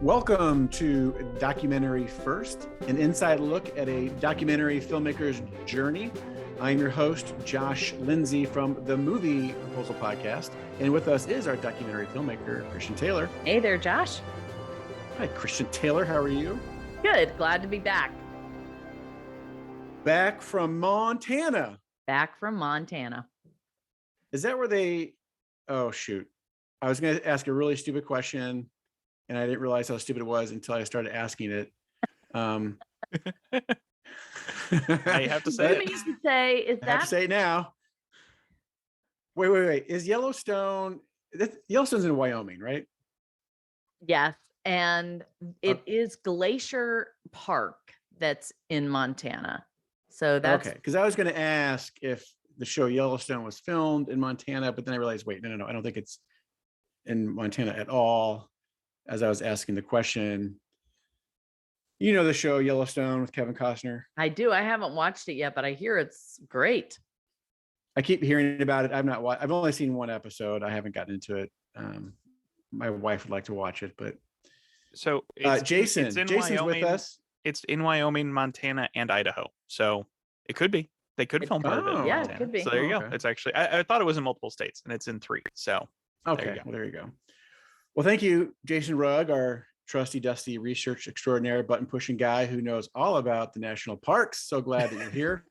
Welcome to Documentary First, an inside look at a documentary filmmaker's journey. I'm your host, Josh Lindsay from the Movie Proposal Podcast. And with us is our documentary filmmaker, Christian Taylor. Hey there, Josh. Hi, Christian Taylor. How are you? Good. Glad to be back. Back from Montana. Back from Montana. Is that where they... Oh, shoot. I was going to ask a really stupid question, and I didn't realize how stupid it was until I started asking it. I have to say it. You say, is I have to say it now. Wait. Is Yellowstone... Yellowstone's in Wyoming, right? Yes. And it is Glacier Park that's in Montana. So that's... Okay, because I was going to ask if the show Yellowstone was filmed in Montana, but then I realized, wait, no. I don't think it's in Montana at all. As I was asking the question, you know the show Yellowstone with Kevin Costner? I do. I haven't watched it yet, but I hear it's great. I keep hearing about it. I've only seen one episode. I haven't gotten into it. My wife would like to watch it, but so Jason's Wyoming, with us. It's in Wyoming, Montana, and Idaho. So it could be. They could film part of it. Yeah, Montana. it could be. So there you Okay. go. It's actually, I thought it was in multiple states, and it's in 3. So Okay, there you go. Well, thank you, Jason Rugg, our trusty, dusty research extraordinary, button-pushing guy who knows all about the national parks. So glad that you're here.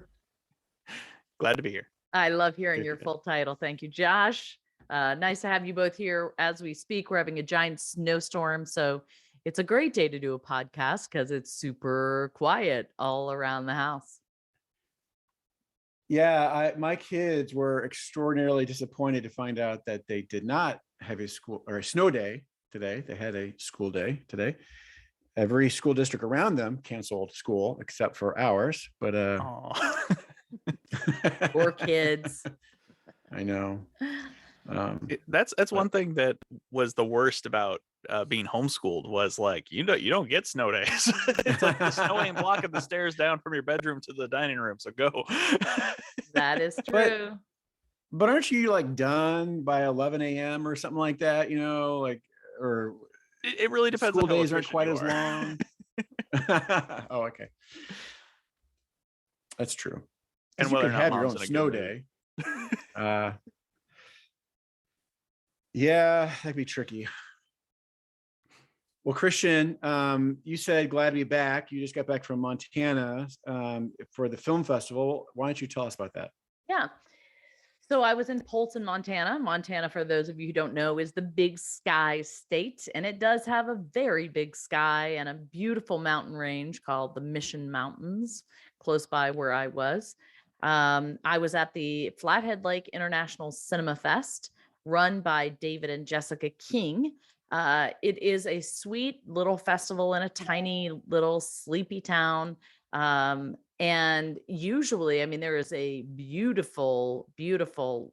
Glad to be here. I love hearing Good, your good. full title. Thank you, Josh. Nice to have you both here as we speak. We're having a giant snowstorm, so it's a great day to do a podcast because it's super quiet all around the house. Yeah, my kids were extraordinarily disappointed to find out that they did not have a school or a snow day today. They had a school day today. Every school district around them canceled school except for ours. But Poor kids. I know. That's one thing that was the worst about being homeschooled was like you don't get snow days. It's like the snow ain't blocking the stairs down from your bedroom to the dining room. So go. That is true. But aren't you like done by 11 a.m. or something like that? You know, like or It really depends. School on how days aren't efficient quite you as are. long. Oh, okay. That's true. And You whether could or not have your mom's own in a snow good mood. day. Yeah, that'd be tricky. Well, Christian, you said glad to be back. You just got back from Montana for the film festival. Why don't you tell us about that? Yeah. So I was in Polson, Montana. Montana, for those of you who don't know, is the Big Sky state, and it does have a very big sky and a beautiful mountain range called the Mission Mountains, close by where I was. I was at the Flathead Lake International Cinema Fest, run by David and Jessica King. It is a sweet little festival in a tiny little sleepy town. And usually, I mean, there is a beautiful, beautiful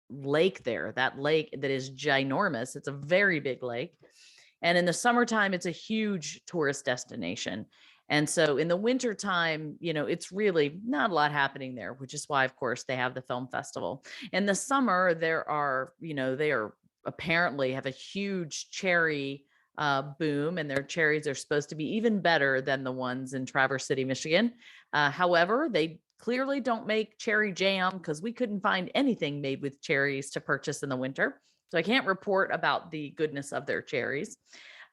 lake there, that lake that is ginormous. It's a very big lake. And in the summertime, it's a huge tourist destination. And so in the wintertime, it's really not a lot happening there, which is why, of course, they have the film festival. In the summer, they are apparently have a huge cherry boom, and their cherries are supposed to be even better than the ones in Traverse City, Michigan. However, they clearly don't make cherry jam because we couldn't find anything made with cherries to purchase in the winter. So I can't report about the goodness of their cherries.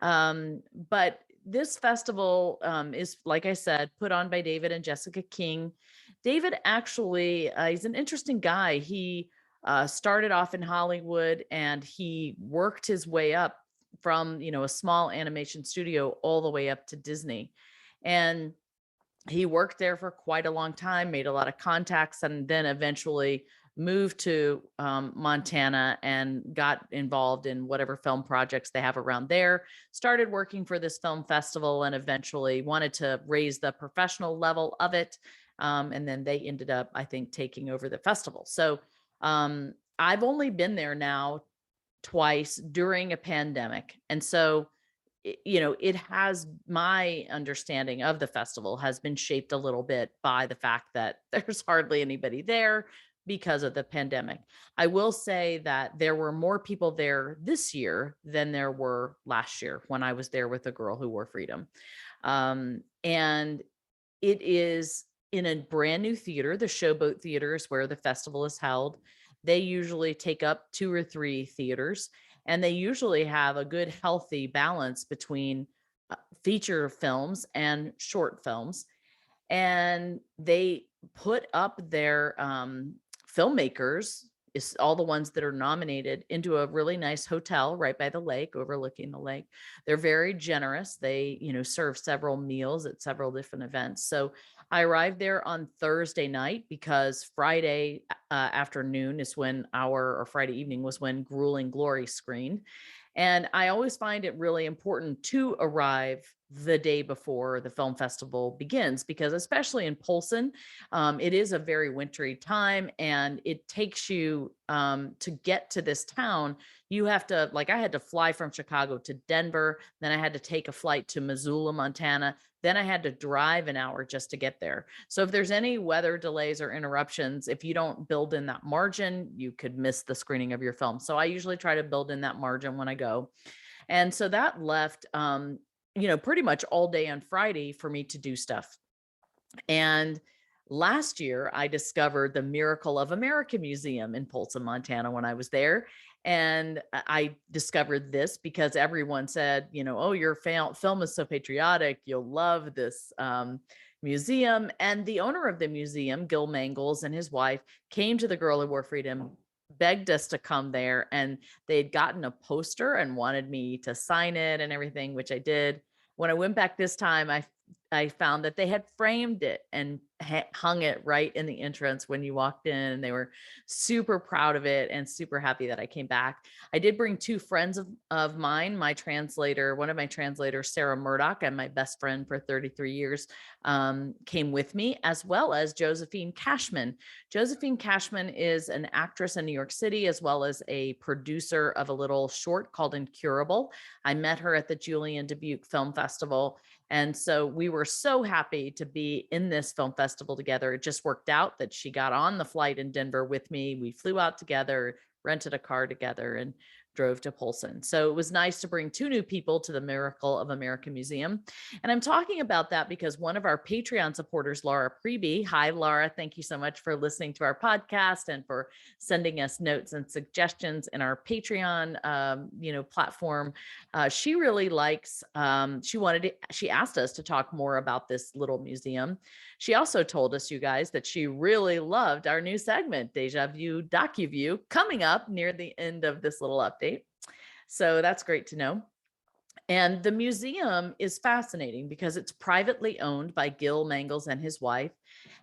But this festival is, like I said, put on by David and Jessica King. David actually, he's an interesting guy. He started off in Hollywood, and he worked his way up from, a small animation studio all the way up to Disney. And he worked there for quite a long time, made a lot of contacts, and then eventually moved to Montana and got involved in whatever film projects they have around there, started working for this film festival, and eventually wanted to raise the professional level of it. And then they ended up, I think, taking over the festival. So I've only been there now twice during a pandemic. And so, it has, my understanding of the festival has been shaped a little bit by the fact that there's hardly anybody there. because of the pandemic. I will say that there were more people there this year than there were last year when I was there with A Girl Who Wore Freedom. And it is in a brand new theater. The Showboat Theater is where the festival is held. They usually take up 2 or 3 theaters, and they usually have a good, healthy balance between feature films and short films. And they put up their filmmakers, is all the ones that are nominated, into a really nice hotel right by the lake, overlooking the lake. They're very generous. They, serve several meals at several different events. So I arrived there on Thursday night because Friday afternoon is when or Friday evening was when Grueling Glory screened. And I always find it really important to arrive the day before the film festival begins, because especially in Polson, it is a very wintry time, and it takes you to get to this town. You have to, I had to fly from Chicago to Denver, then I had to take a flight to Missoula, Montana, then I had to drive an hour just to get there. So if there's any weather delays or interruptions, if you don't build in that margin, you could miss the screening of your film. So I usually try to build in that margin when I go. And so that left, pretty much all day on Friday for me to do stuff. And last year, I discovered the Miracle of America Museum in Polson, Montana when I was there. And I discovered this because everyone said, oh, your film is so patriotic. You'll love this museum. And the owner of the museum, Gil Mangles, and his wife came to The Girl Who Wore Freedom, begged us to come there, and they'd gotten a poster and wanted me to sign it and everything, which I did. When I went back this time, I found that they had framed it and hung it right in the entrance when you walked in. They were super proud of it and super happy that I came back. I did bring 2 friends of mine, one of my translators, Sarah Murdoch, and my best friend for 33 years, came with me, as well as Josephine Cashman. Josephine Cashman is an actress in New York City, as well as a producer of a little short called Incurable. I met her at the Julian Dubuque Film Festival. And so we were so happy to be in this film festival together. It just worked out that she got on the flight in Denver with me. We flew out together, rented a car together, and drove to Polson. So it was nice to bring 2 new people to the Miracle of America Museum. And I'm talking about that because one of our Patreon supporters, Laura Preby — hi, Laura, thank you so much for listening to our podcast and for sending us notes and suggestions in our Patreon, platform. She really likes, she asked us to talk more about this little museum. She also told us, you guys, that she really loved our new segment, Deja-Vu, DocuView, coming up near the end of this little update. So that's great to know. And the museum is fascinating because it's privately owned by Gil Mangles and his wife.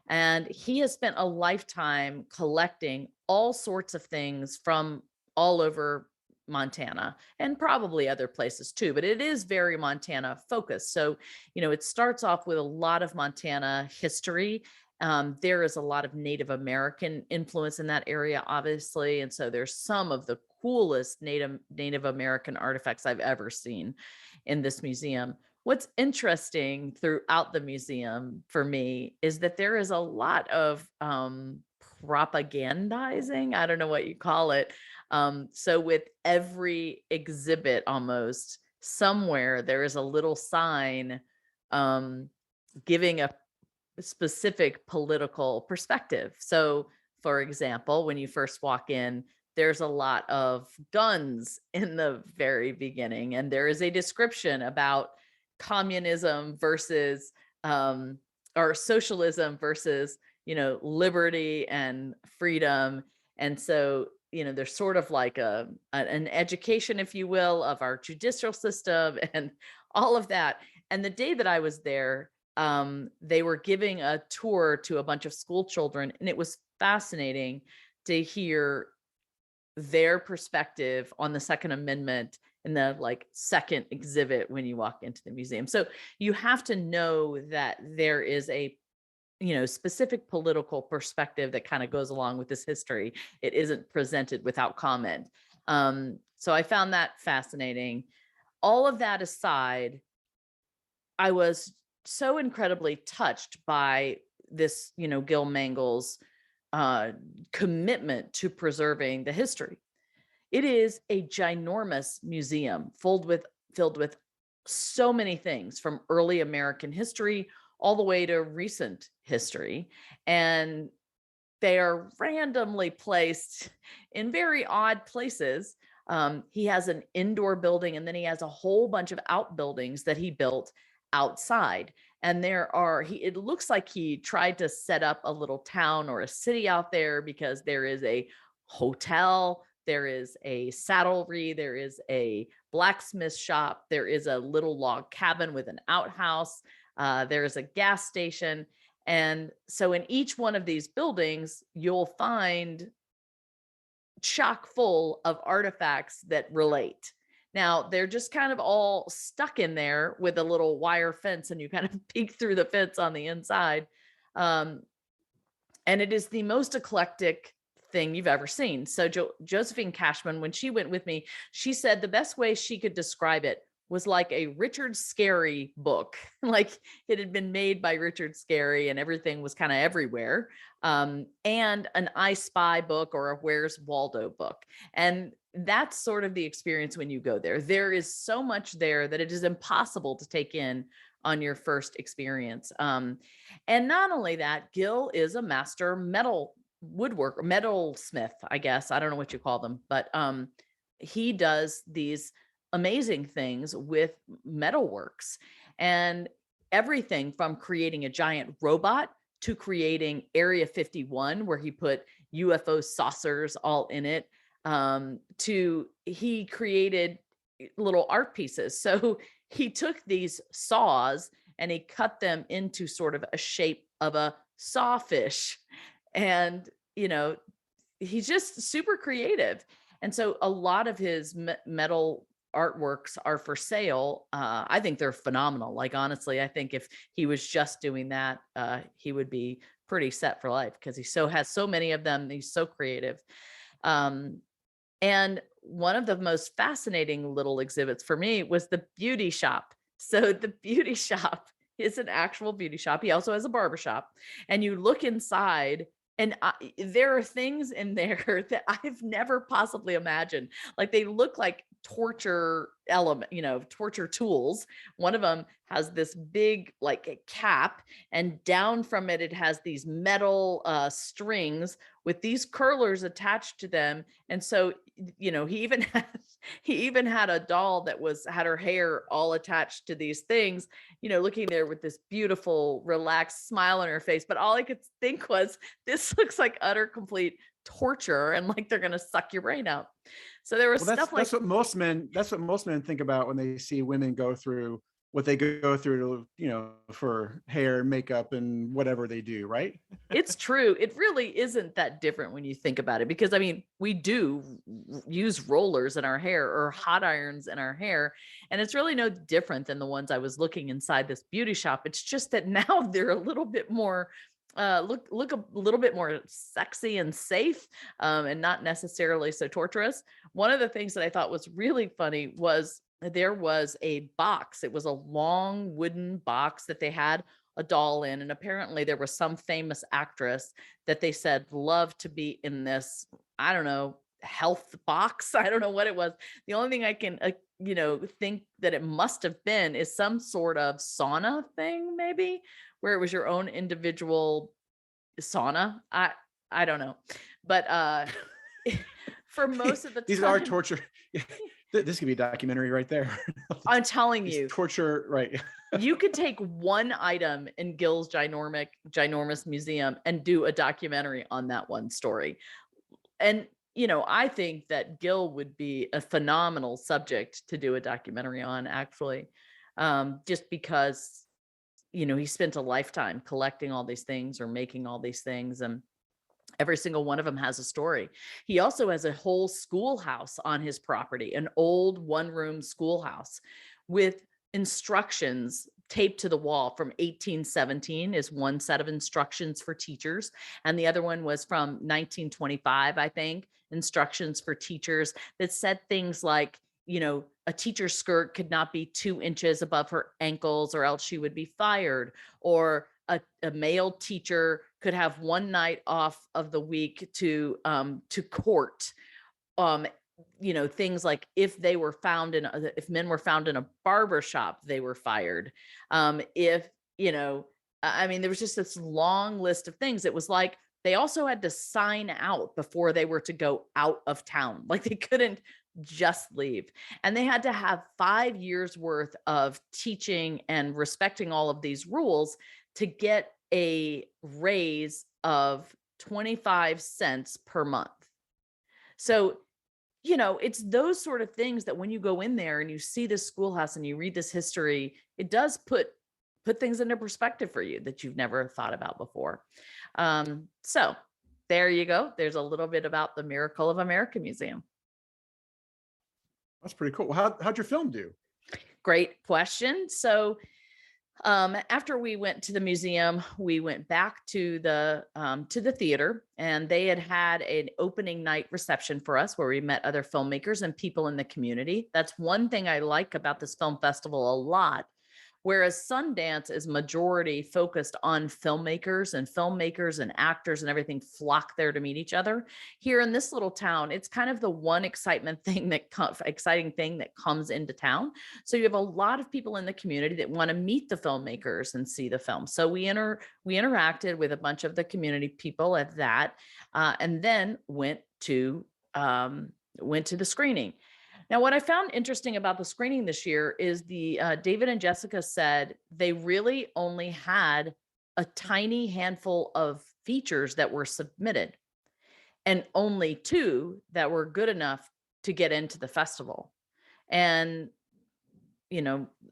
And he has spent a lifetime collecting all sorts of things from all over Montana and probably other places too, but it is very Montana focused. So, it starts off with a lot of Montana history. There is a lot of Native American influence in that area, obviously. And so there's some of the coolest Native American artifacts I've ever seen in this museum. What's interesting throughout the museum for me is that there is a lot of propagandizing. I don't know what you call it. So with every exhibit, almost somewhere, there is a little sign giving a specific political perspective. So, for example, when you first walk in, there's a lot of guns in the very beginning, and there is a description about communism versus or socialism versus liberty and freedom. And so there's sort of like an education, if you will, of our judicial system and all of that. And the day that I was there, they were giving a tour to a bunch of school children, and it was fascinating to hear their perspective on the Second Amendment in the second exhibit when you walk into the museum. So you have to know that there is a specific political perspective that kind of goes along with this history. It isn't presented without comment. So I found that fascinating. All of that aside, I was so incredibly touched by this, Gil Mangles' commitment to preserving the history. It is a ginormous museum filled with so many things from early American history all the way to recent history. And they are randomly placed in very odd places. He has an indoor building, and then he has a whole bunch of outbuildings that he built outside. And it looks like he tried to set up a little town or a city out there, because there is a hotel, there is a saddlery, there is a blacksmith shop, there is a little log cabin with an outhouse, there is a gas station. And so in each one of these buildings, you'll find chock full of artifacts that relate. Now, they're just kind of all stuck in there with a little wire fence, and you kind of peek through the fence on the inside. And it is the most eclectic thing you've ever seen. So Josephine Cashman, when she went with me, she said the best way she could describe it was like a Richard Scarry book. Like it had been made by Richard Scarry and everything was kind of everywhere. And an I Spy book or a Where's Waldo book. And that's sort of the experience when you go there. There is so much there that it is impossible to take in on your first experience. And not only that, Gil is a master metalsmith, I guess. I don't know what you call them, but he does these amazing things with metalworks, and everything from creating a giant robot to creating Area 51, where he put UFO saucers all in it, to he created little art pieces. So he took these saws and he cut them into sort of a shape of a sawfish. And, he's just super creative. And so a lot of his metal artworks are for sale. I think they're phenomenal. Like, honestly, I think if he was just doing that, he would be pretty set for life, because he has so many of them. He's so creative. And one of the most fascinating little exhibits for me was the beauty shop. So the beauty shop is an actual beauty shop. He also has a barbershop, and you look inside, and there are things in there that I've never possibly imagined. Like, they look like torture torture tools. One of them has this big, like, a cap, and down from it, it has these metal strings with these curlers attached to them. And so, he even had a doll that had her hair all attached to these things, looking there with this beautiful, relaxed smile on her face. But all I could think was, this looks like utter complete torture, and like they're going to suck your brain out. So there was stuff like that's what most men think about when they see women go through what they go through to, for hair, makeup, and whatever they do, right? It's true. It really isn't that different when you think about it, because we do use rollers in our hair or hot irons in our hair, and it's really no different than the ones I was looking inside this beauty shop. It's just that now they're a little bit more look a little bit more sexy and safe, and not necessarily so torturous. One of the things that I thought was really funny was there was a box. It was a long wooden box that they had a doll in. And apparently there was some famous actress that they said loved to be in this, I don't know, health box. I don't know what it was. The only thing I can, think that it must have been is some sort of sauna thing, maybe, where it was your own individual sauna. I don't know. But for most of the time, these are torture. This could be a documentary right there. I'm telling you. Torture, right. You could take one item in Gil's ginormous museum and do a documentary on that one story. And, I think that Gil would be a phenomenal subject to do a documentary on, actually, just because, he spent a lifetime collecting all these things or making all these things, and every single one of them has a story. He also has a whole schoolhouse on his property, an old one-room schoolhouse with instructions taped to the wall from 1817 is one set of instructions for teachers. And the other one was from 1925, I think, instructions for teachers that said things like, a teacher's skirt could not be 2 inches above her ankles or else she would be fired, or a male teacher could have one night off of the week to court, things like if men were found in a barber shop, they were fired. There was just this long list of things. It was like they also had to sign out before they were to go out of town. Like they couldn't just leave. And they had to have 5 years worth of teaching and respecting all of these rules to get a raise of 25 cents per month. So, it's those sort of things that when you go in there and you see this schoolhouse and you read this history, it does put things into perspective for you that you've never thought about before. So there you go. There's a little bit about the Miracle of America Museum. That's pretty cool. How'd your film do? Great question. So after we went to the museum, we went back to the theater, and they had an opening night reception for us where we met other filmmakers and people in the community. That's one thing I like about this film festival a lot. Whereas Sundance is majority focused on filmmakers and actors and everything flock there to meet each other. Here in this little town, it's kind of the one exciting thing that comes into town. So you have a lot of people in the community that want to meet the filmmakers and see the film. So we interacted with a bunch of the community people at that, and then went to the screening. Now, what I found interesting about the screening this year is David and Jessica said they really only had a tiny handful of features that were submitted and only 2 that were good enough to get into the festival. And,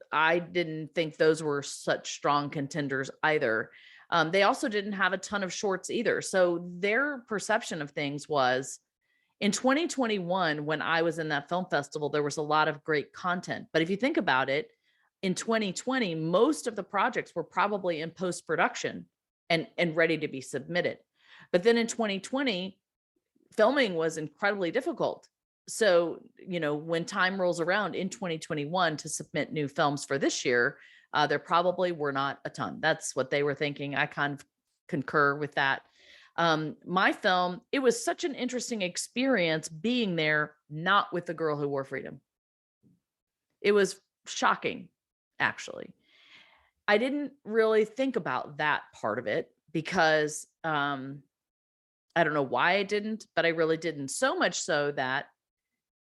I didn't think those were such strong contenders either. They also didn't have a ton of shorts either. So their perception of things was, in 2021, when I was in that film festival, there was a lot of great content. But if you think about it, in 2020, most of the projects were probably in post-production and ready to be submitted. But then in 2020, filming was incredibly difficult. So, when time rolls around in 2021 to submit new films for this year, there probably were not a ton. That's what they were thinking. I kind of concur with that. My film, it was such an interesting experience being there, not with The Girl Who Wore Freedom. It was shocking, actually. I didn't really think about that part of it because I don't know why I didn't, but I really didn't. So much so that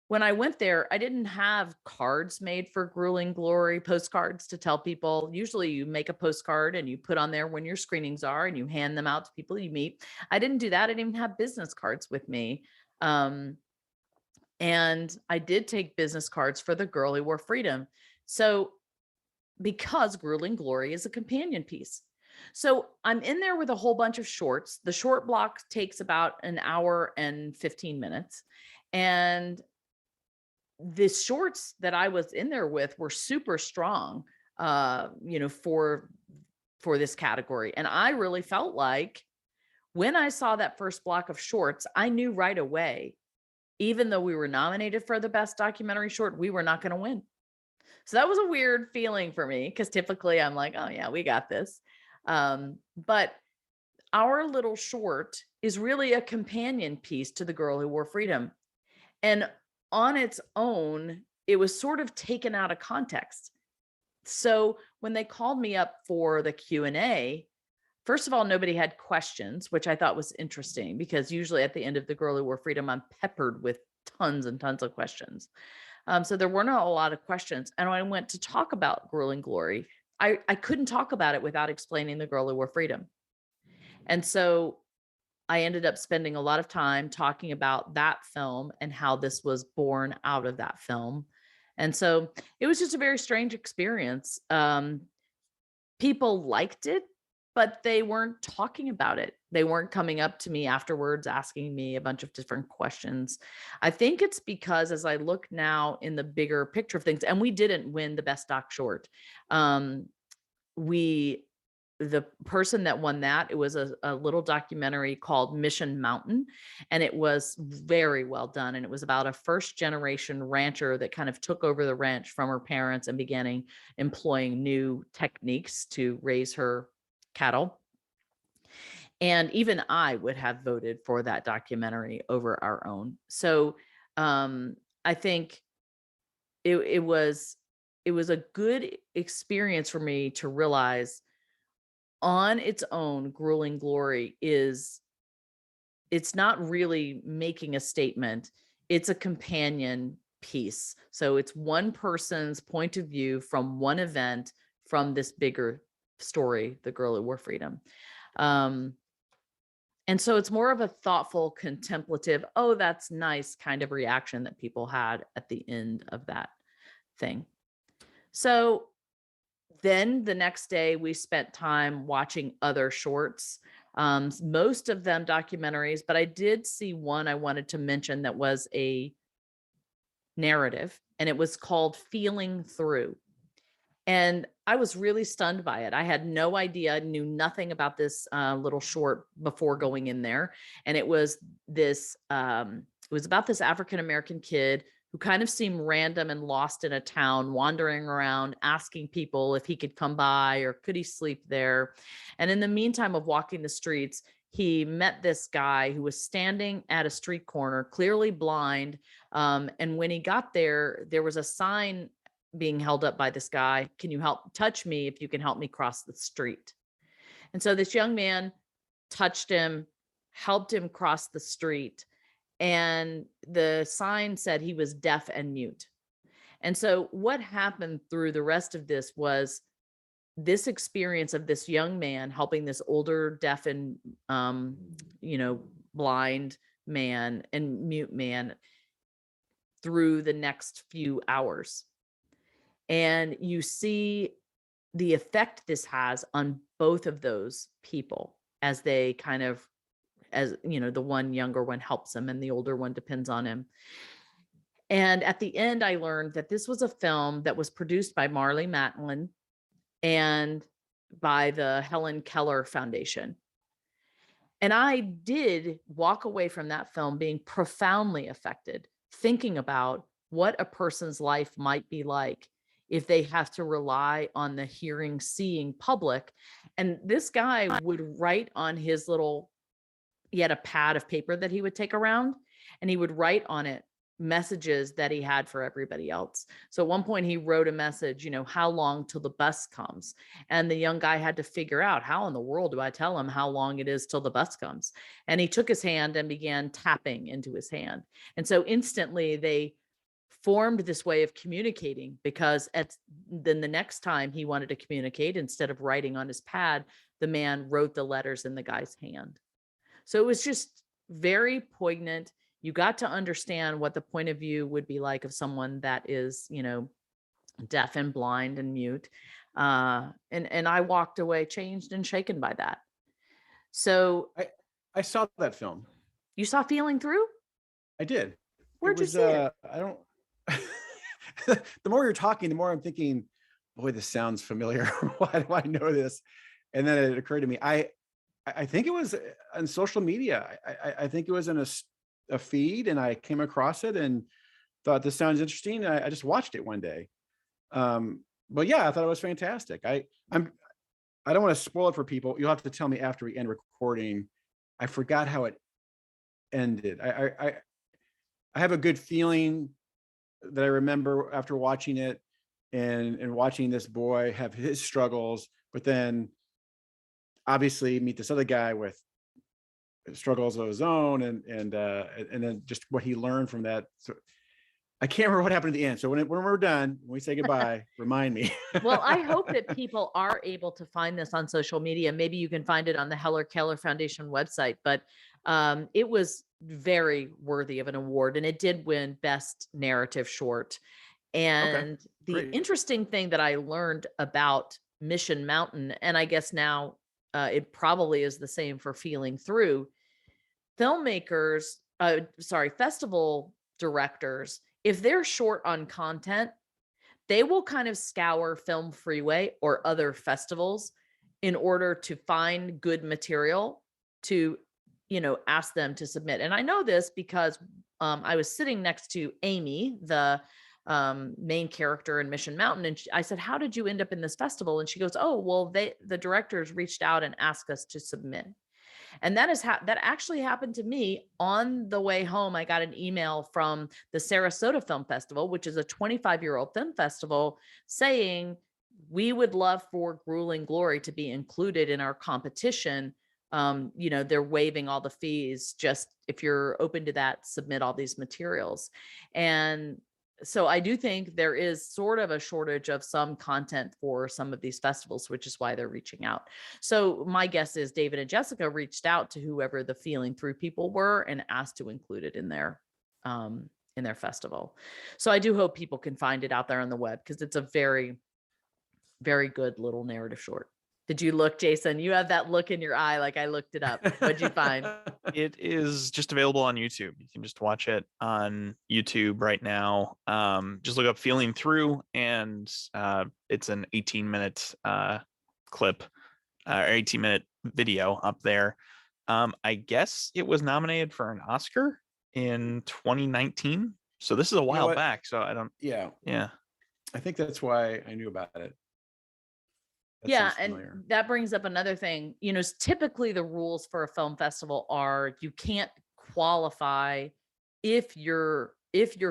when I went there, I didn't have cards made for Grueling Glory, postcards to tell people. Usually you make a postcard and you put on there when your screenings are and you hand them out to people you meet. I didn't do that. I didn't even have business cards with me. And I did take business cards for The Girl Who Wore Freedom. So because Grueling Glory is a companion piece. So I'm in there with a whole bunch of shorts. The short block takes about an hour and 15 minutes. And the shorts that I was in there with were super strong, for this category. And I really felt like when I saw that first block of shorts, I knew right away, even though we were nominated for the best documentary short, we were not going to win. So that was a weird feeling for me because typically I'm like, oh yeah, we got this. But our little short is really a companion piece to The Girl Who Wore Freedom. And on its own, it was sort of taken out of context. So when they called me up for the Q&A, first of all, nobody had questions, which I thought was interesting because usually at the end of The Girl Who Wore Freedom, I'm peppered with tons and tons of questions. So there were not a lot of questions. And when I went to talk about Grueling Glory, I couldn't talk about it without explaining The Girl Who Wore Freedom. And so I ended up spending a lot of time talking about that film and how this was born out of that film. And so it was just a very strange experience. People liked it, but they weren't talking about it. They weren't coming up to me afterwards, asking me a bunch of different questions. I think it's because as I look now in the bigger picture of things, and we didn't win the best doc short. The person that won that, it was a little documentary called Mission Mountain, and it was very well done. And it was about a first generation rancher that kind of took over the ranch from her parents and began employing new techniques to raise her cattle. And even I would have voted for that documentary over our own. So I think it was a good experience for me to realize on its own, Grueling Glory it's not really making a statement. It's a companion piece. So it's one person's point of view from one event from this bigger story, The Girl Who Wore Freedom. And so it's more of a thoughtful, contemplative, oh, that's nice kind of reaction that people had at the end of that thing. So then the next day we spent time watching other shorts, most of them documentaries, but I did see one I wanted to mention that was a narrative, and it was called Feeling Through. And I was really stunned by it. I had no idea, I knew nothing about this little short before going in there. And it was about this African-American kid who kind of seemed random and lost in a town, wandering around, asking people if he could come by or could he sleep there. And in the meantime of walking the streets, he met this guy who was standing at a street corner, clearly blind. And when he got there, there was a sign being held up by this guy. Can you touch me if you can help me cross the street? And so this young man touched him, helped him cross the street. And the sign said he was deaf and mute. And so what happened through the rest of this was this experience of this young man helping this older deaf and, blind man and mute man through the next few hours. And you see the effect this has on both of those people as they kind of, the one younger one helps him and the older one depends on him. And at the end, I learned that this was a film that was produced by Marlee Matlin and by the Helen Keller Foundation. And I did walk away from that film being profoundly affected, thinking about what a person's life might be like if they have to rely on the hearing, seeing public. And this guy would write on his he had a pad of paper that he would take around, and he would write on it messages that he had for everybody else. So at one point he wrote a message, how long till the bus comes? And the young guy had to figure out, how in the world do I tell him how long it is till the bus comes? And he took his hand and began tapping into his hand. And so instantly they formed this way of communicating, because then the next time he wanted to communicate, instead of writing on his pad, the man wrote the letters in the guy's hand. So it was just very poignant. You got to understand what the point of view would be like of someone that is, deaf and blind and mute. And I walked away changed and shaken by that. So I saw that film. You saw Feeling Through? I did. Where'd you see it? I don't. The more you're talking, the more I'm thinking, boy, this sounds familiar. Why do I know this? And then it occurred to me, I think it was on social media. I think it was in a feed, and I came across it and thought this sounds interesting. And I just watched it one day. But yeah, I thought it was fantastic. I don't want to spoil it for people. You'll have to tell me after we end recording. I forgot how it ended. I have a good feeling that I remember after watching it and watching this boy have his struggles, but then obviously meet this other guy with struggles of his own, and then just what he learned from that. So I can't remember what happened at the end. So when we're done, when we say goodbye, remind me. Well, I hope that people are able to find this on social media. Maybe you can find it on the Helen Keller Foundation website, but it was very worthy of an award, and it did win Best Narrative Short. And the interesting thing that I learned about Mission Mountain, and I guess now it probably is the same for Feeling Through, festival directors, if they're short on content, they will kind of scour Film Freeway or other festivals in order to find good material to, ask them to submit. And I know this because I was sitting next to Amy, the main character in Mission Mountain. And I said, how did you end up in this festival? And she goes, oh, well, the directors reached out and asked us to submit. And that actually happened to me on the way home. I got an email from the Sarasota Film Festival, which is a 25-year-old film festival, saying we would love for Grueling Glory to be included in our competition. They're waiving all the fees. Just if you're open to that, submit all these materials. And so I do think there is sort of a shortage of some content for some of these festivals, which is why they're reaching out. So my guess is David and Jessica reached out to whoever the Feeling Through people were and asked to include it in their festival. So I do hope people can find it out there on the web, because it's a very, very good little narrative short. Did you look, Jason? You have that look in your eye like I looked it up. What'd you find? It is just available on YouTube. You can just watch it on YouTube right now. Just look up Feeling Through, and it's an 18-minute clip, or 18-minute video up there. I guess it was nominated for an Oscar in 2019. So this is a while back. So I don't. Yeah. I think that's why I knew about it. And that brings up another thing. Typically the rules for a film festival are you can't qualify if your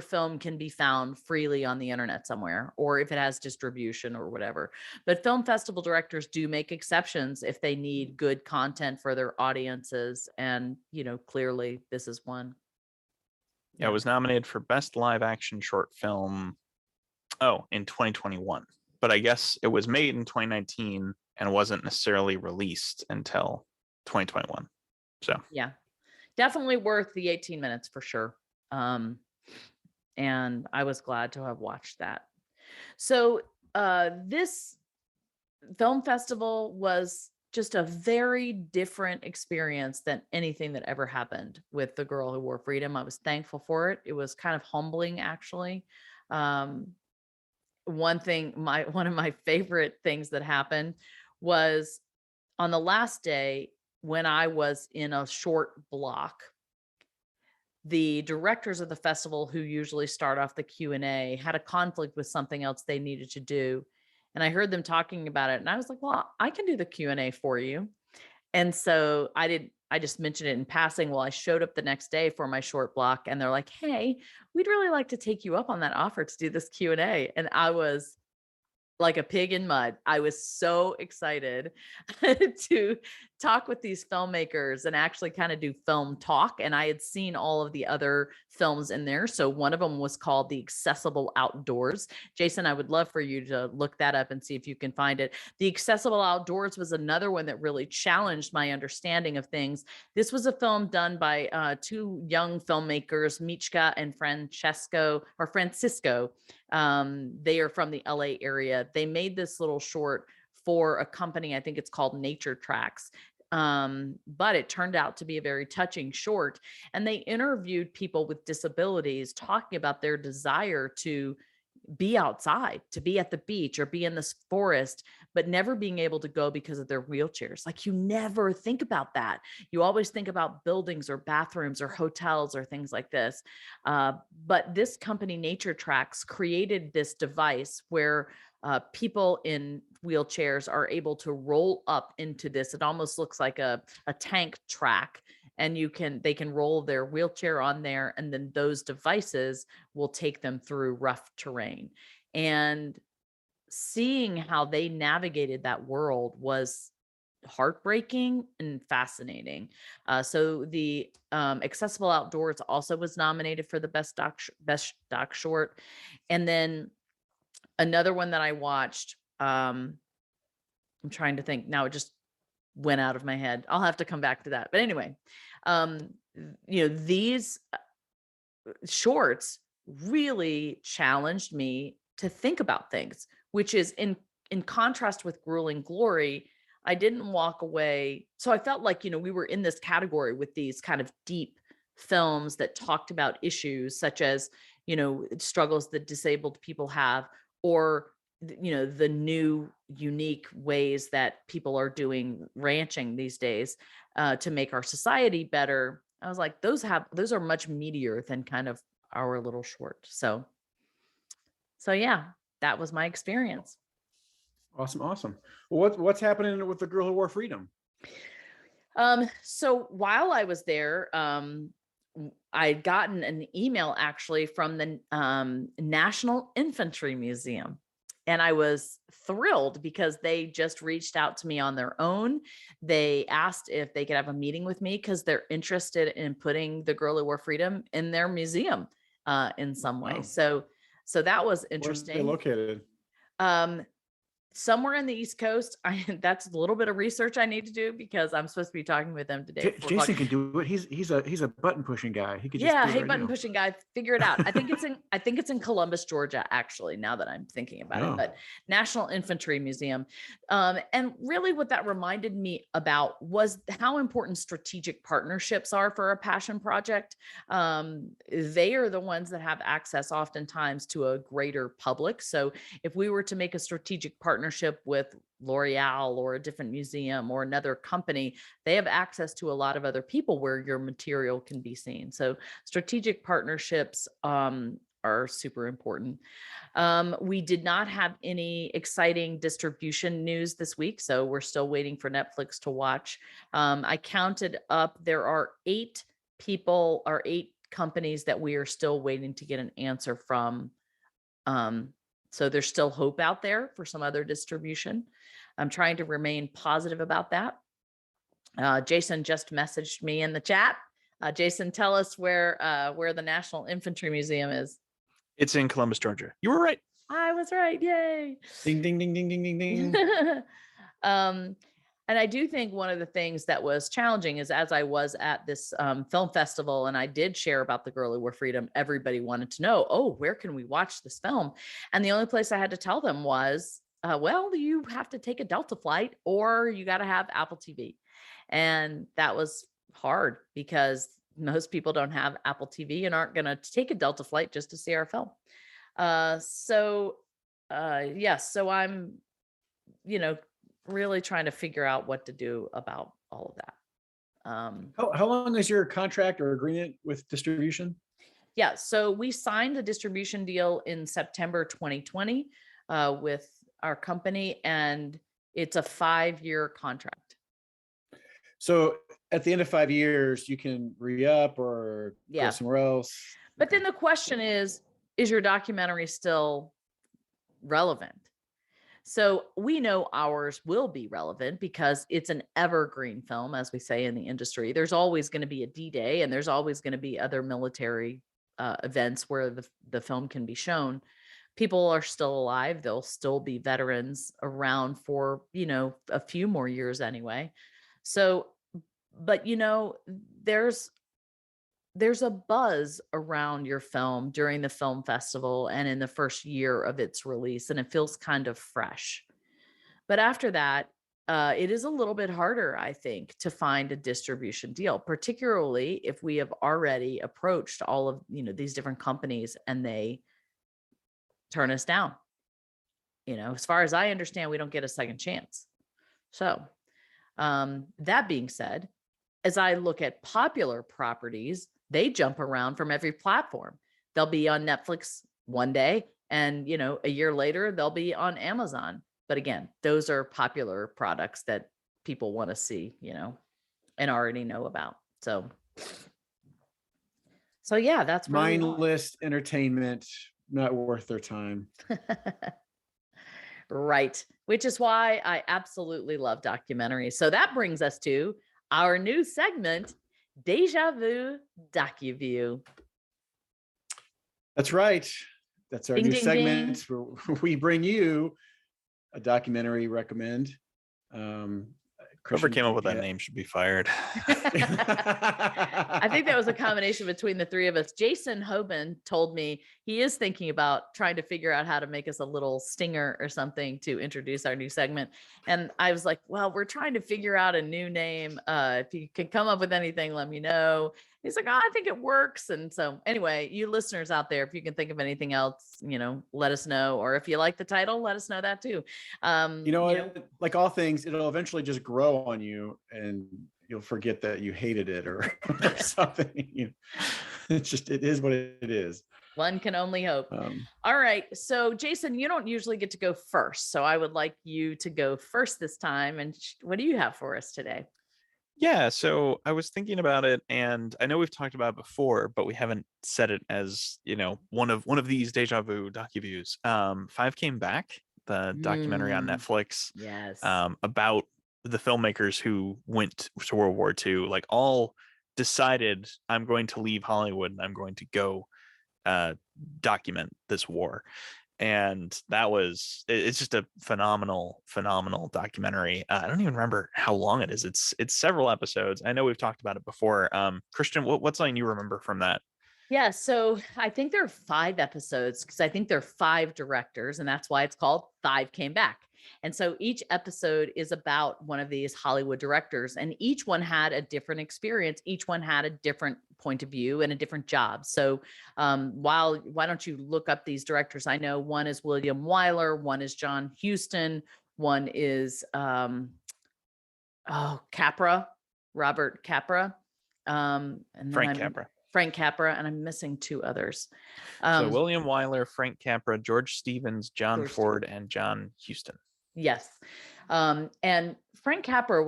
film can be found freely on the internet somewhere, or if it has distribution or whatever. But film festival directors do make exceptions if they need good content for their audiences, and clearly this is one. Yeah, it was nominated for Best Live Action Short Film in 2021. But I guess it was made in 2019 and wasn't necessarily released until 2021. So yeah, definitely worth the 18 minutes for sure. And I was glad to have watched that. So this film festival was just a very different experience than anything that ever happened with The Girl Who Wore Freedom. I was thankful for it. It was kind of humbling, actually. One of my favorite things that happened was on the last day, when I was in a short block, the directors of the festival, who usually start off the Q&A, had a conflict with something else they needed to do. And I heard them talking about it, and I was like, well, I can do the Q&A for you. And so I just mentioned it in passing. Well, I showed up the next day for my short block, and they're like, hey, we'd really like to take you up on that offer to do this Q&A. And I was like a pig in mud. I was so excited to talk with these filmmakers and actually kind of do film talk. And I had seen all of the other films in there. So one of them was called The Accessible Outdoors. Jason, I would love for you to look that up and see if you can find it. The Accessible Outdoors was another one that really challenged my understanding of things. This was a film done by two young filmmakers, Michka and Francisco. They are from the LA area. They made this little short for a company, I think it's called Nature Tracks. But it turned out to be a very touching short. And they interviewed people with disabilities talking about their desire to be outside, to be at the beach or be in this forest, but never being able to go because of their wheelchairs. Like, you never think about that. You always think about buildings or bathrooms or hotels or things like this. But this company, Nature Tracks, created this device where people in wheelchairs are able to roll up into this. It almost looks like a tank track, and they can roll their wheelchair on there, and then those devices will take them through rough terrain. And seeing how they navigated that world was heartbreaking and fascinating. So the Accessible Outdoors also was nominated for the best doc short. And then another one that I watched, I'm trying to think now, it just went out of my head. I'll have to come back to that. But anyway, these shorts really challenged me to think about things, which is in contrast with Grueling Glory. I didn't walk away. So I felt like, we were in this category with these kind of deep films that talked about issues such as, struggles that disabled people have, or, the new unique ways that people are doing ranching these days to make our society better. I was like, those are much meatier than kind of our little short. So yeah, that was my experience. Awesome. Well, what's happening with The Girl Who Wore Freedom? So while I was there, I'd gotten an email actually from the National Infantry Museum. And I was thrilled because they just reached out to me on their own. They asked if they could have a meeting with me because they're interested in putting the Girl Who Wore Freedom in their museum in some way. Wow. So that was Where's they interesting. located? Somewhere in the East Coast. That's a little bit of research I need to do because I'm supposed to be talking with them today. Jason can do it. He's a button pushing guy. He could just do it Hey, right button now. pushing guy, figure it out. I think it's in Columbus, Georgia, actually, now that I'm thinking about it, but National Infantry Museum. And really what that reminded me about was how important strategic partnerships are for a passion project. They are the ones that have access oftentimes to a greater public. So if we were to make a strategic partnership with L'Oreal or a different museum or another company, they have access to a lot of other people where your material can be seen. So strategic partnerships are super important. We did not have any exciting distribution news this week, so we're still waiting for Netflix to watch. I counted up, there are 8 companies that we are still waiting to get an answer from. So there's still hope out there for some other distribution. I'm trying to remain positive about that. Jason just messaged me in the chat. Jason, tell us where the National Infantry Museum is. It's in Columbus, Georgia. You were right. I was right. Yay. Ding, ding, ding, ding, ding, ding, ding. And I do think one of the things that was challenging is as I was at this film festival and I did share about the Girl Who Wore Freedom, everybody wanted to know, oh, where can we watch this film? And the only place I had to tell them was, well, you have to take a Delta flight or you got to have Apple TV. And that was hard because most people don't have Apple TV and aren't going to take a Delta flight just to see our film. So I'm, really trying to figure out what to do about all of that. How long is your contract or agreement with distribution? Yeah, so we signed the distribution deal in September 2020 with our company, and it's a 5-year contract. So at the end of 5 years, you can re-up or go somewhere else. But then the question is your documentary still relevant? So we know ours will be relevant because it's an evergreen film, as we say in the industry. There's always going to be a D-Day and there's always going to be other military events where the film can be shown. People are still alive. There'll still be veterans around for, a few more years anyway. So, but, there's a buzz around your film during the film festival and in the first year of its release, and it feels kind of fresh. But after that, it is a little bit harder, I think, to find a distribution deal, particularly if we have already approached all of, these different companies and they turn us down. As far as I understand, we don't get a second chance. So that being said, as I look at popular properties, they jump around from every platform. They'll be on Netflix one day and, a year later, they'll be on Amazon. But again, those are popular products that people want to see, and already know about. So yeah, that's really mindless entertainment, not worth their time. Right. Which is why I absolutely love documentaries. So that brings us to our new segment, Deja-Vu DocuView. That's right. That's our new segment where we bring you a documentary recommend. Whoever came up with that name should be fired. I think that was a combination between the three of us. Jason Hoban told me he is thinking about trying to figure out how to make us a little stinger or something to introduce our new segment. And I was like, well, we're trying to figure out a new name. If you can come up with anything, let me know. He's like, oh, I think it works. And so anyway, you listeners out there, if you can think of anything else, let us know. Or if you like the title, let us know that too. Like all things, it'll eventually just grow on you and you'll forget that you hated it or something. It is what it is. One can only hope. All right. So Jason, you don't usually get to go first. So I would like you to go first this time. And what do you have for us today? Yeah, so I was thinking about it, and I know we've talked about it before, but we haven't said it as, one of these Deja-Vu docuviews. Five Came Back, the documentary on Netflix, Yes. about the filmmakers who went to World War II, like all decided, I'm going to leave Hollywood and I'm going to go document this war. And it's just a phenomenal documentary. I don't even remember how long it is. It's several episodes. I know we've talked about it before. Christian, what's something you remember from that? Yeah, so I think there are 5 episodes because I think there are 5 directors, and that's why it's called Five Came Back. And so each episode is about one of these Hollywood directors, and each one had a different experience. Each one had a different point of view and a different job. So why don't you look up these directors? I know one is William Wyler, one is John Huston, one is Capra, Robert Capra, and then Frank Capra. Frank Capra, and I'm missing 2 others. So William Wyler, Frank Capra, George Stevens, John Ford, and John Huston. Yes. And Frank Capra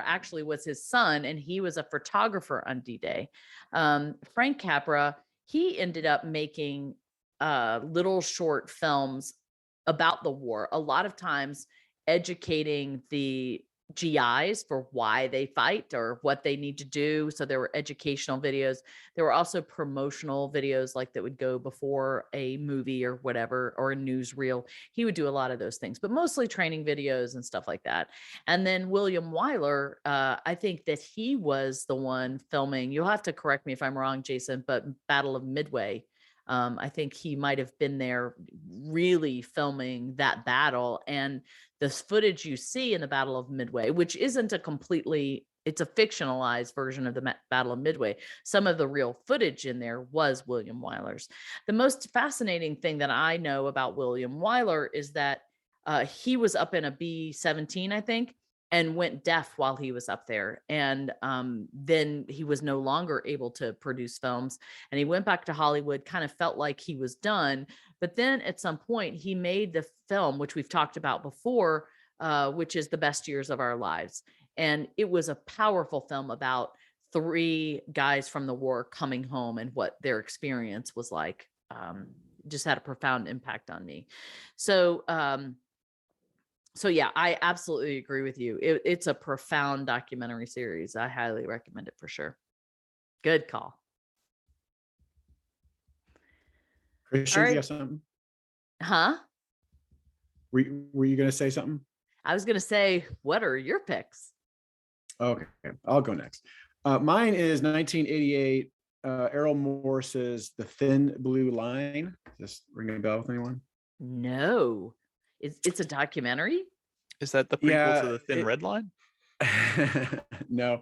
actually was his son, and he was a photographer on D-Day. Frank Capra, he ended up making little short films about the war, a lot of times educating the GIs for why they fight or what they need to do. So there were educational videos. There were also promotional videos like that would go before a movie or whatever, or a newsreel. He would do a lot of those things, but mostly training videos and stuff like that. And then William Wyler, I think that he was the one filming, you'll have to correct me if I'm wrong, Jason, but Battle of Midway. I think he might have been there really filming that battle. And this footage you see in the Battle of Midway, which isn't it's a fictionalized version of the Battle of Midway. Some of the real footage in there was William Wyler's. The most fascinating thing that I know about William Wyler is that he was up in a B-17, I think, and went deaf while he was up there. And then he was no longer able to produce films. And he went back to Hollywood, kind of felt like he was done. But then at some point, he made the film, which we've talked about before, which is The Best Years of Our Lives. And it was a powerful film about 3 guys from the war coming home and what their experience was like. Just had a profound impact on me. So yeah, I absolutely agree with you. It's a profound documentary series. I highly recommend it for sure. Good call. Christian, All do you right. have something? Huh? Were you going to say something? I was going to say, what are your picks? Okay, I'll go next. Mine is 1988, Errol Morris's The Thin Blue Line. Does this ring a bell with anyone? No. It's a documentary? Is that the prequel to The Thin Red Line? No.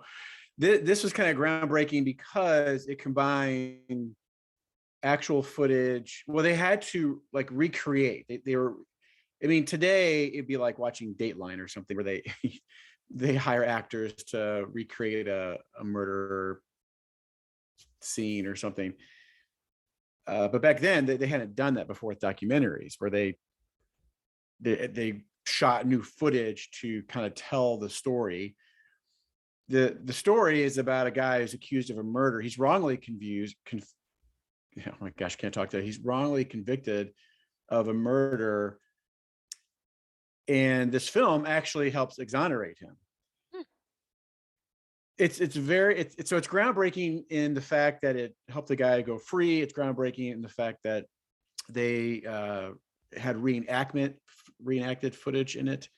This was kind of groundbreaking because it combined actual footage. Well, they had to like recreate. They were, I mean, today it'd be like watching Dateline or something where they hire actors to recreate a murder scene or something. But back then they hadn't done that before with documentaries, where they shot new footage to kind of tell the story. The story is about a guy who's accused of a murder. He's wrongly oh my gosh, can't talk to that. He's wrongly convicted of a murder, and this film actually helps exonerate him. It's groundbreaking in the fact that it helped the guy go free. It's groundbreaking in the fact that they had reenacted footage in it.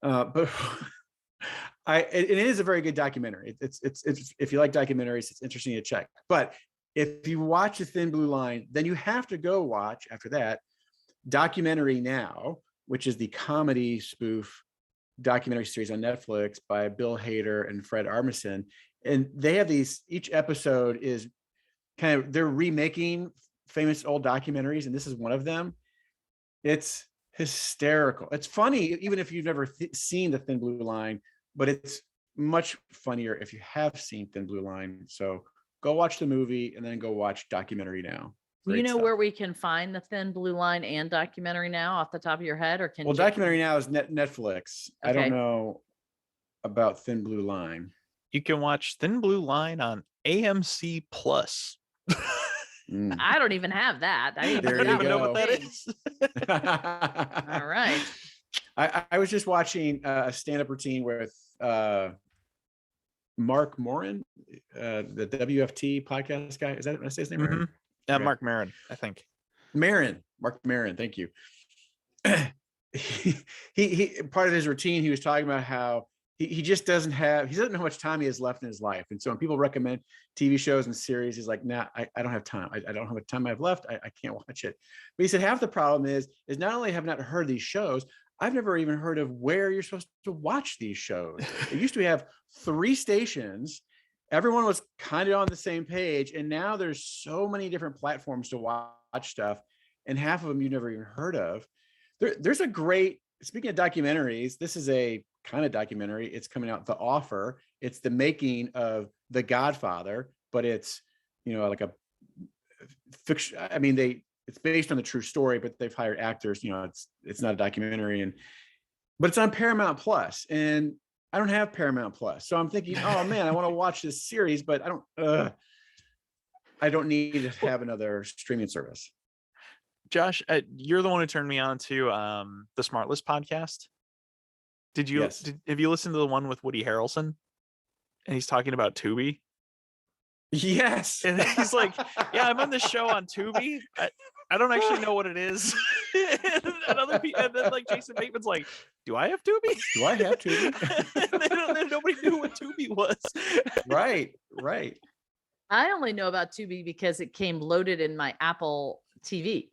But it is a very good documentary. It's if you like documentaries, it's interesting to check. But if you watch The Thin Blue Line, then you have to go watch after that Documentary Now, which is the comedy spoof documentary series on Netflix by Bill Hader and Fred Armisen. And they have each episode is kind of, they're remaking famous old documentaries, and this is one of them. It's hysterical. It's funny, even if you've never seen The Thin Blue Line, but it's much funnier if you have seen Thin Blue Line. So go watch the movie and then go watch Documentary Now. Do you Great know stuff. where we can find the Thin Blue Line and documentary now off the top of your head, or can Well, Jason- documentary now is Netflix. I don't Okay. know about Thin Blue Line. You can watch Thin Blue Line on AMC Plus. Mm. I don't even have that. I didn't There even you know go. what that thing. is. All right. I was just watching a stand-up routine with Mark Morin, the WFT podcast guy. Is that, did I say his name right? Okay. Mark Maron, I think. Mark Maron, thank you. he part of his routine, he was talking about how he just doesn't know how much time he has left in his life. And so when people recommend TV shows and series, he's like, nah, I don't have time. I don't know how much time I have left. I can't watch it. But he said half the problem is not only have not heard these shows, I've never even heard of where you're supposed to watch these shows. It used to have 3 stations. Everyone was kind of on the same page. And now there's so many different platforms to watch stuff. And half of them you've never even heard of. There's a great, speaking of documentaries, this is a kind of documentary. It's coming out, The Offer. It's the making of The Godfather, but it's, like a fiction. I mean, it's based on the true story, but they've hired actors. It's not a documentary, but it's on Paramount Plus, and I don't have Paramount Plus, so I'm thinking, oh man, I want to watch this series, but I don't need to have another streaming service. Josh, you're the one who turned me on to the Smartlist podcast. Did you? Yes. Have you listened to the one with Woody Harrelson? And he's talking about Tubi. Yes. And he's like, yeah, I'm on this show on Tubi. I don't actually know what it is. and other people, and then like Jason Bateman's like, do I have Tubi? Do I have Tubi? Nobody knew what Tubi was. Right. I only know about Tubi because it came loaded in my Apple TV.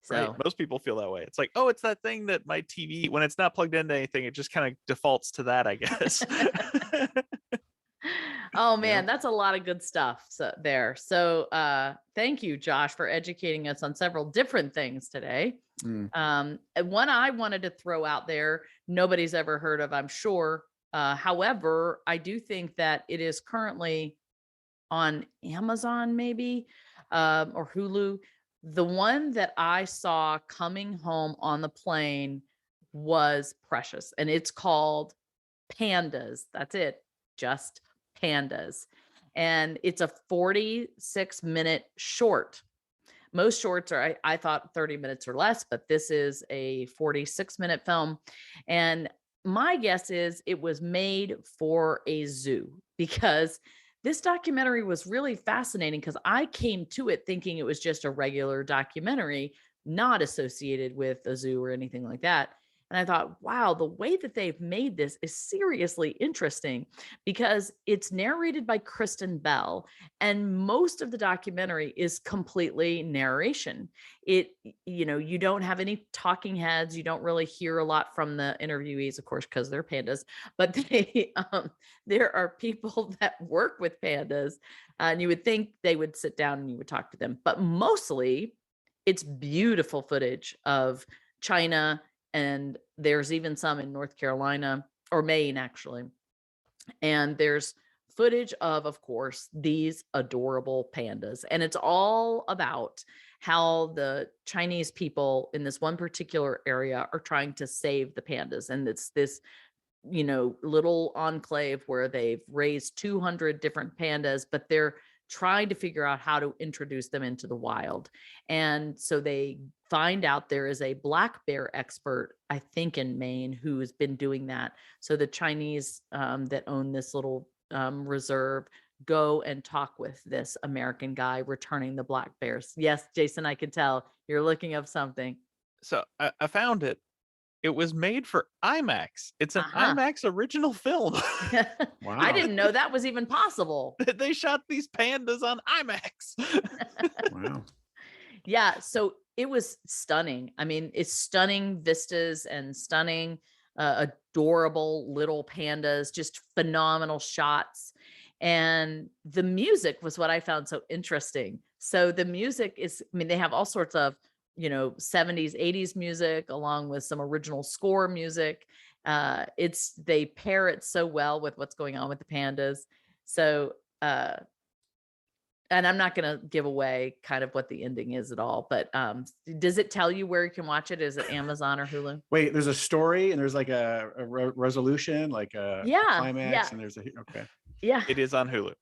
So Right. Most people feel that way. It's like, oh, it's that thing that my TV, when it's not plugged into anything, it just kind of defaults to that, I guess. oh man, Yep. that's a lot of good stuff there. So thank you, Josh, for educating us on several different things today. And one I wanted to throw out there, nobody's ever heard of, I'm sure. However, I do think that it is currently on Amazon, maybe, or Hulu. The one that I saw coming home on the plane was precious, and it's called Pandas. That's it. Just Pandas. And it's a 46-minute short. Most shorts are, I thought 30 minutes or less, but this is a 46-minute film. And my guess is it was made for a zoo, because this documentary was really fascinating, because I came to it thinking it was just a regular documentary, not associated with a zoo or anything like that. And I thought, wow, the way that they've made this is seriously interesting, because it's narrated by Kristen Bell, and most of the documentary is completely narration. You don't have any talking heads. You don't really hear a lot from the interviewees, of course, because they're pandas, but there are people that work with pandas, and you would think they would sit down and you would talk to them, but mostly it's beautiful footage of China. And there's even some in North Carolina, or Maine, actually. And there's footage of course, these adorable pandas. And it's all about how the Chinese people in this one particular area are trying to save the pandas. And it's this, little enclave where they've raised 200 different pandas, but they're trying to figure out how to introduce them into the wild. And so they find out there is a black bear expert, I think in Maine, who has been doing that. So the Chinese that own this little reserve go and talk with this American guy returning the black bears. Yes, Jason, I can tell you're looking up something. So I found it. It was made for IMAX. It's an Uh-huh. IMAX original film. Wow. I didn't know that was even possible. They shot these pandas on IMAX. Wow. Yeah, so it was stunning. I mean, it's stunning vistas and stunning, adorable little pandas, just phenomenal shots. And the music was what I found so interesting. So the music is, they have all sorts of, 70s, 80s music, along with some original score music. They pair it so well with what's going on with the pandas. So and I'm not going to give away kind of what the ending is at all, but does it tell you where you can watch it? Is it Amazon or Hulu? Wait, there's a story and there's like a resolution, like a climax, and there's okay. Yeah. It is on Hulu.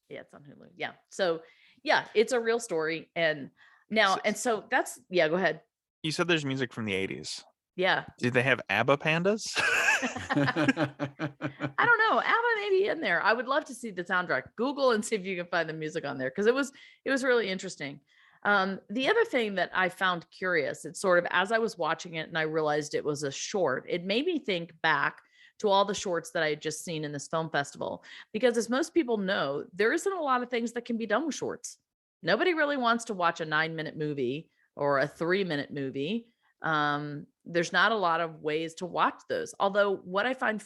Yeah, it's on Hulu. Yeah. So yeah, it's a real story. And now, so that's, go ahead. You said there's music from the 80s. Yeah. Did they have ABBA Pandas? I don't know. ABBA may be in there. I would love to see the soundtrack. Google and see if you can find the music on there, because it was really interesting. The other thing that I found curious, it's sort of as I was watching it and I realized it was a short, it made me think back to all the shorts that I had just seen in this film festival, because as most people know, there isn't a lot of things that can be done with shorts. Nobody really wants to watch a 9-minute movie or a 3-minute movie. There's not a lot of ways to watch those. Although what I find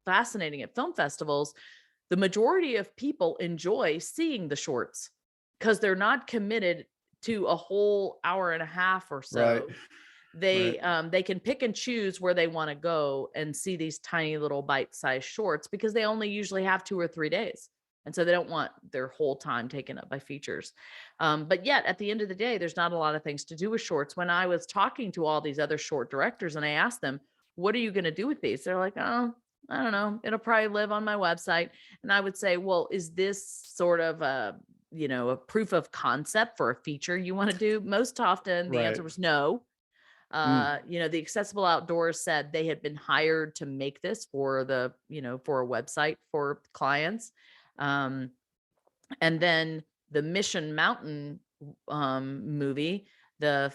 fascinating at film festivals, the majority of people enjoy seeing the shorts because they're not committed to a whole hour and a half or so. Right. They can pick and choose where they want to go and see these tiny little bite-sized shorts because they only usually have 2 or 3 days. And so they don't want their whole time taken up by features. But yet at the end of the day, there's not a lot of things to do with shorts. When I was talking to all these other short directors and I asked them, what are you going to do with these? They're like, oh, I don't know. It'll probably live on my website. And I would say, well, is this sort of a proof of concept for a feature you want to do? Most often the answer was no. The Accessible Outdoors said they had been hired to make this for for a website for clients. And then the Mission Mountain movie, the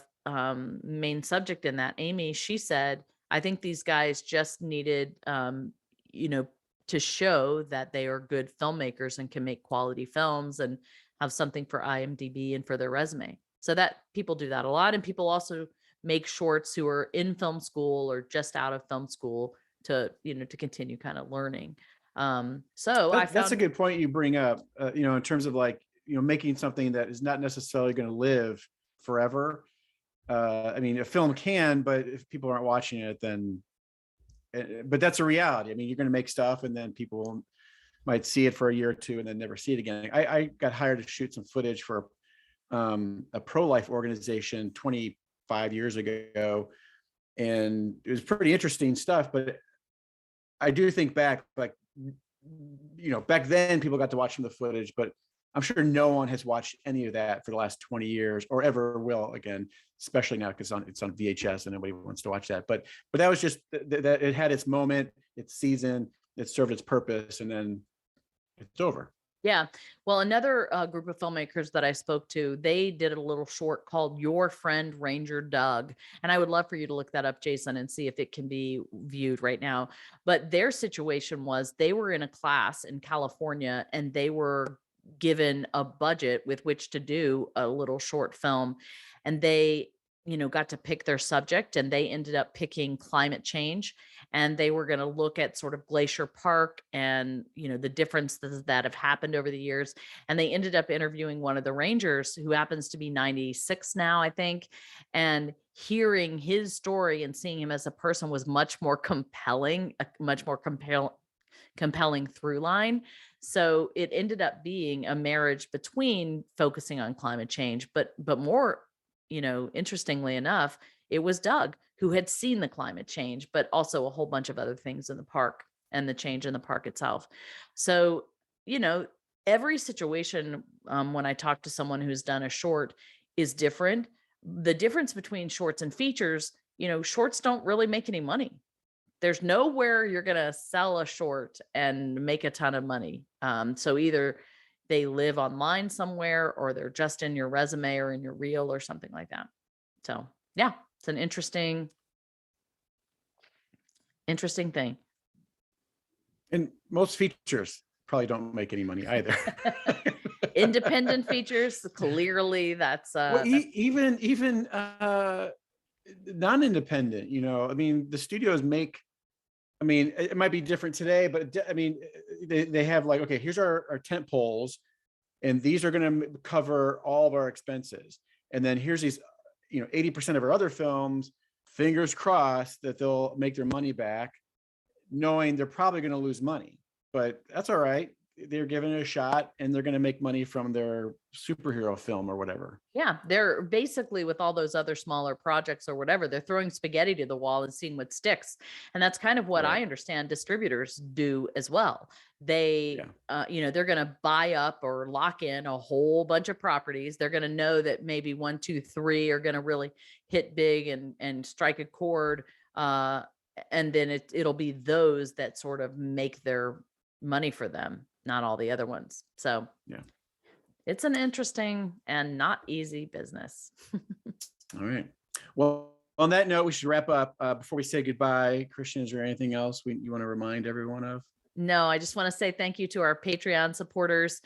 main subject in that, Amy, she said, I think these guys just needed, to show that they are good filmmakers and can make quality films and have something for IMDb and for their resume. So that people do that a lot. And people also make shorts who are in film school or just out of film school to continue kind of learning. That's a good point you bring up, in terms of making something that is not necessarily going to live forever. A film can, but if people aren't watching it, then, but that's a reality. You're going to make stuff and then people might see it for a year or two and then never see it again. I got hired to shoot some footage for a pro-life organization 25 years ago. And it was pretty interesting stuff, but I do think back, back then people got to watch some of the footage, but I'm sure no one has watched any of that for the last 20 years or ever will again, especially now because it's on VHS and nobody wants to watch that. But that was just that it had its moment, its season, it served its purpose, and then it's over. Yeah. Well, another group of filmmakers that I spoke to, they did a little short called Your Friend Ranger Doug. And I would love for you to look that up, Jason, and see if it can be viewed right now. But their situation was they were in a class in California and they were given a budget with which to do a little short film. And they got to pick their subject, and they ended up picking climate change. And they were going to look at sort of Glacier Park and, the differences that have happened over the years. And they ended up interviewing one of the rangers who happens to be 96 now, I think. And hearing his story and seeing him as a person was much more compelling, a much more compelling through line. So it ended up being a marriage between focusing on climate change, but more, interestingly enough, it was Doug who had seen the climate change, but also a whole bunch of other things in the park and the change in the park itself. So, every situation, when I talk to someone who's done a short, is different. The difference between shorts and features, shorts don't really make any money. There's nowhere you're going to sell a short and make a ton of money. So either they live online somewhere or they're just in your resume or in your reel or something like that. So yeah, it's an interesting thing. And most features probably don't make any money either. Independent features, clearly that's even non-independent, the studios make, it might be different today, but they have okay, here's our tent poles, and these are going to cover all of our expenses. And then here's these, 80% of our other films, fingers crossed that they'll make their money back, knowing they're probably going to lose money, but that's all right. they're giving it a shot and they're going to make money from their superhero film or whatever. Yeah, they're basically, with all those other smaller projects or whatever, they're throwing spaghetti to the wall and seeing what sticks. And that's kind of what I understand distributors do as well. They, they're going to buy up or lock in a whole bunch of properties. They're going to know that maybe 1, 2, 3 are going to really hit big and strike a chord. And then it'll be those that sort of make their money for them, not all the other ones. So it's an interesting and not easy business. All right. Well, on that note, we should wrap up. Before we say goodbye, Christian, is there anything else you want to remind everyone of? No, I just want to say thank you to our Patreon supporters.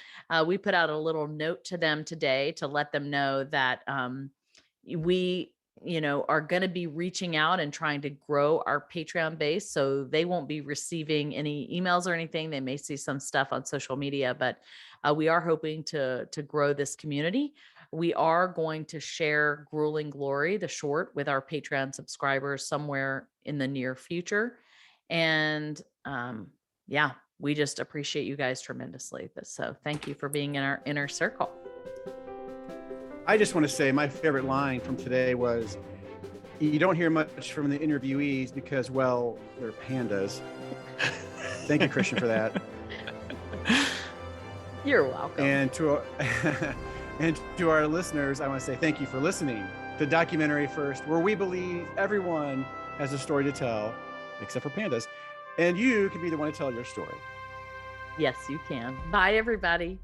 We put out a little note to them today to let them know that we are going to be reaching out and trying to grow our Patreon base. So they won't be receiving any emails or anything. They may see some stuff on social media, but we are hoping to grow this community. We are going to share Grueling Glory, the short, with our Patreon subscribers somewhere in the near future. And we just appreciate you guys tremendously. So thank you for being in our inner circle. I just want to say my favorite line from today was, you don't hear much from the interviewees because, well, they're pandas. Thank you, Christian, for that. You're welcome. And to our listeners, I want to say thank you for listening to Documentary First, where we believe everyone has a story to tell, except for pandas, and you can be the one to tell your story. Yes, you can. Bye, everybody.